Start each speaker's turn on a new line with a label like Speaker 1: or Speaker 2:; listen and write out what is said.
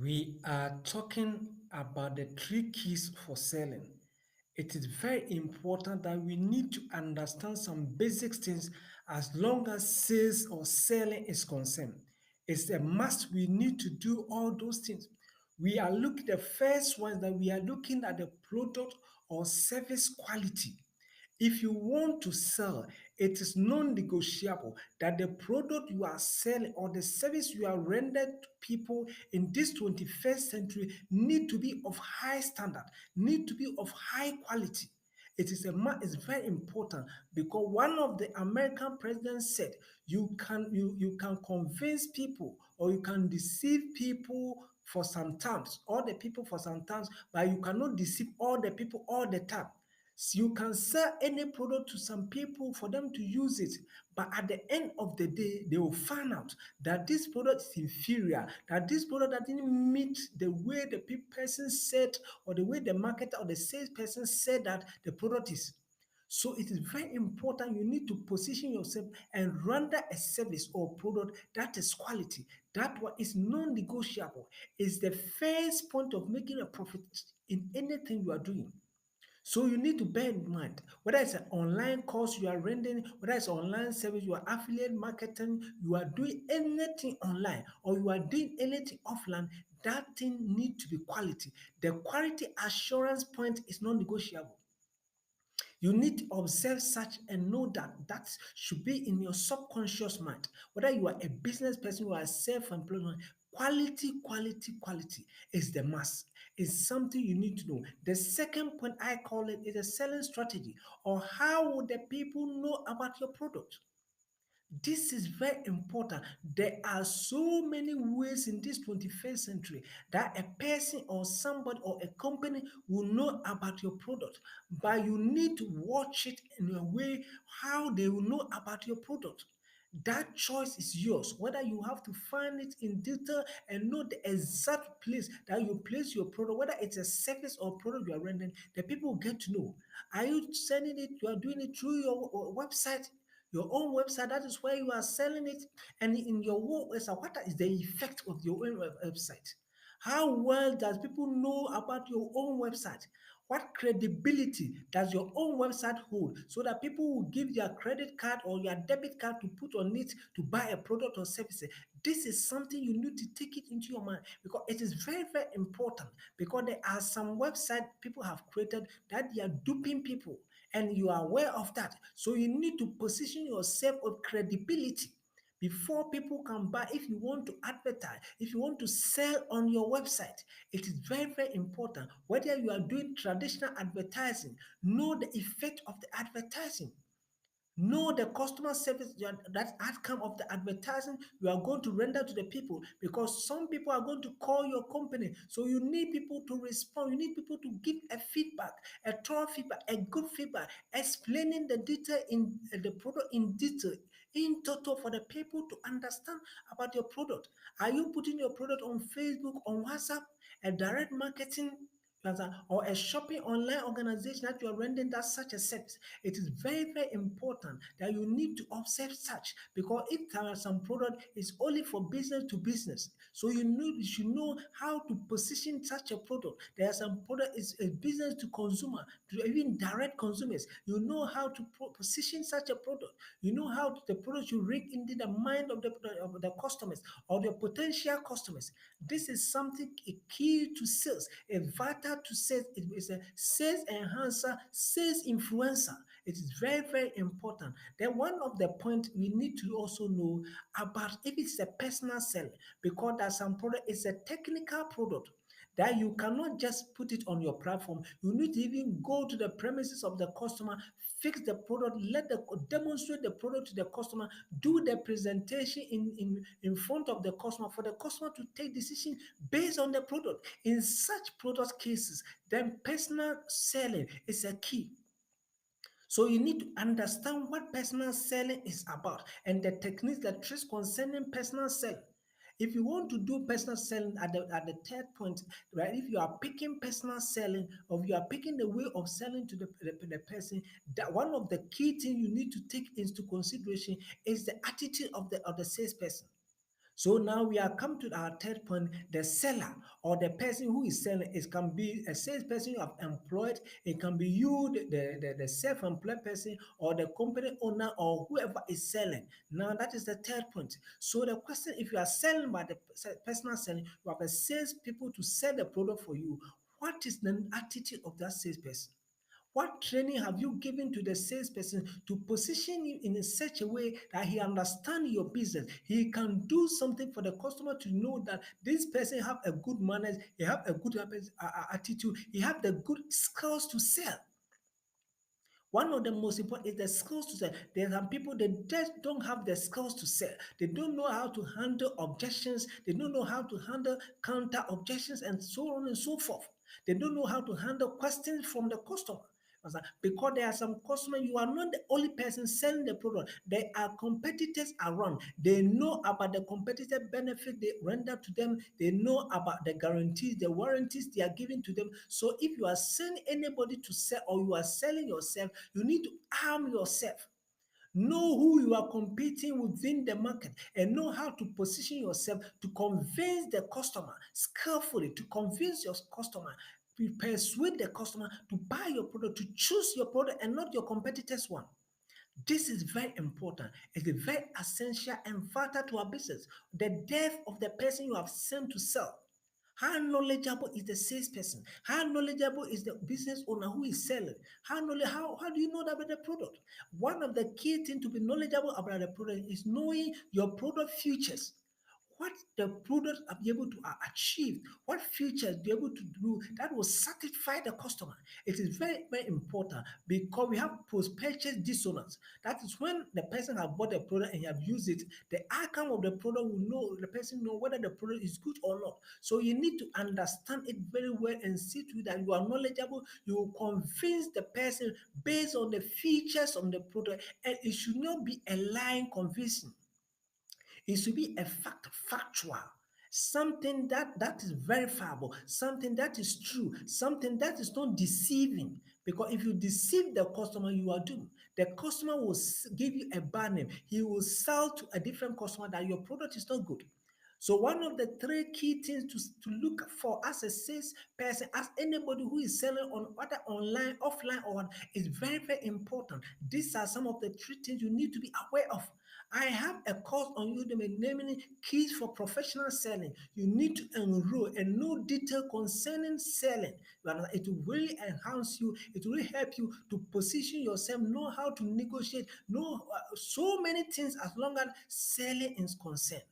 Speaker 1: We are talking about the three keys for selling. It is very important that we need to understand some basic things as long as sales or selling is concerned. It's a must. We need to do all those things. We are looking the first one that we are looking at the product or service quality. If you want to sell, it is non-negotiable that the product you are selling or the service you are rendered to people in this 21st century need to be of high standard, need to be of high quality. It's very important because one of the American presidents said you can convince people or you can deceive people for some times, all the people for some times, but you cannot deceive all the people all the time. So you can sell any product to some people for them to use it, but at the end of the day, they will find out that this product is inferior, that this product that didn't meet the way the person said, or the way the marketer or the salesperson said that the product is. So it is very important. You need to position yourself and render a service or product that is quality. That one is non-negotiable. It's the first point of making a profit in anything you are doing. So you need to bear in mind whether it's an online course you are rendering, whether it's online service, you are affiliate marketing, you are doing anything online or you are doing anything offline, that thing need to be quality. The quality assurance point is non-negotiable. You need to observe such and know that that should be in your subconscious mind. Whether you are a business person, you are self-employed, quality, quality, quality is the must. It's something you need to know. The second point I call it is a selling strategy, or how would the people know about your product? This is very important. There are so many ways in this 21st century that a person or somebody or a company will know about your product, but you need to watch it in a way how they will know about your product. That choice is yours, whether you have to find it in detail and know the exact place that you place your product, whether it's a service or product you are rendering, the people get to know. Are you sending it, you are doing it through your website? Your own website, that is where you are selling it. And in your own website, what is the effect of your own website? How well does people know about your own website? What credibility does your own website hold so that people will give their credit card or your debit card to put on it to buy a product or service? This is something you need to take it into your mind because it is very, very important because there are some websites people have created that they are duping people and you are aware of that. So you need to position yourself with credibility before people can buy. If you want to advertise, if you want to sell on your website, it is very, very important. Whether you are doing traditional advertising, know the effect of the advertising. Know the customer service that outcome of the advertising you are going to render to the people because some people are going to call your company. So you need people to respond. You need people to give a feedback, a thorough feedback, a good feedback, explaining the detail in the product in detail, in total for the people to understand about your product. Are you putting your product on Facebook, on WhatsApp, a direct marketing or a shopping online organization that you are rendering that such a service? It is very, very important that you need to observe such because if there are some product, it's only for business to business. So you should know how to position such a product. There are some product is a business to consumer, to even direct consumers. You know how to position such a product. You know how the product should ring into the mind of the customers or the potential customers. This is something a key to sales, a vital to sales. It is a sales enhancer, sales influencer. It is very, very important. Then one of the points we need to also know about if it's a personal sale, because there's some product, it's a technical product that you cannot just put it on your platform. You need to even go to the premises of the customer, fix the product, demonstrate the product to the customer, do the presentation in front of the customer for the customer to take decision based on the product. In such product cases, then personal selling is a key. So you need to understand what personal selling is about and the techniques, the tricks concerning personal selling. If you want to do personal selling at the third point, right? If you are picking personal selling, or you are picking the way of selling to the person, that one of the key things you need to take into consideration is the attitude of the salesperson. So now we are come to our third point. The seller or the person who is selling, it can be a salesperson you have employed, it can be you, the self-employed person, or the company owner, or whoever is selling. Now that is the third point. So the question, if you are selling by the personal selling, you have a sales people to sell the product for you. What is the attitude of that salesperson? What training have you given to the salesperson to position him in such a way that he understands your business? He can do something for the customer to know that this person have a good manners, he have a good attitude, he have the good skills to sell. One of the most important is the skills to sell. There are some people that just don't have the skills to sell. They don't know how to handle objections. They don't know how to handle counter objections and so on and so forth. They don't know how to handle questions from the customer. Because there are some customers, you are not the only person selling the product. There are competitors around. They know about the competitor benefit they render to them. They know about the guarantees, the warranties they are giving to them. So if you are sending anybody to sell or you are selling yourself, you need to arm yourself. Know who you are competing within the market and know how to position yourself to convince the customer skillfully, to convince your customer, to persuade the customer to buy your product, to choose your product and not your competitor's one. This is very important. It is very essential and vital to our business. The depth of the person you have sent to sell. How knowledgeable is the salesperson? How knowledgeable is the business owner who is selling? How do you know about the product? One of the key things to be knowledgeable about the product is knowing your product features. What the product are be able to achieve, what features be able to do that will satisfy the customer. It is very, very important because we have post-purchase dissonance. That is when the person has bought the product and you have used it, the outcome of the product will know, the person know whether the product is good or not. So you need to understand it very well and see to it that you are knowledgeable. You will convince the person based on the features of the product, and it should not be a lying convincing. It should be a factual, something that is verifiable, something that is true, something that is not deceiving. Because if you deceive the customer, you are doomed. The customer will give you a bad name. He will sell to a different customer that your product is not good. So one of the three key things to look for as a sales person, as anybody who is selling on whether online, offline, or on, is very, very important. These are some of the three things you need to be aware of. I have a course on Udemy naming Keys for Professional Selling. You need to enroll and know detail concerning selling. It will really enhance you. It will really help you to position yourself, know how to negotiate, know so many things as long as selling is concerned.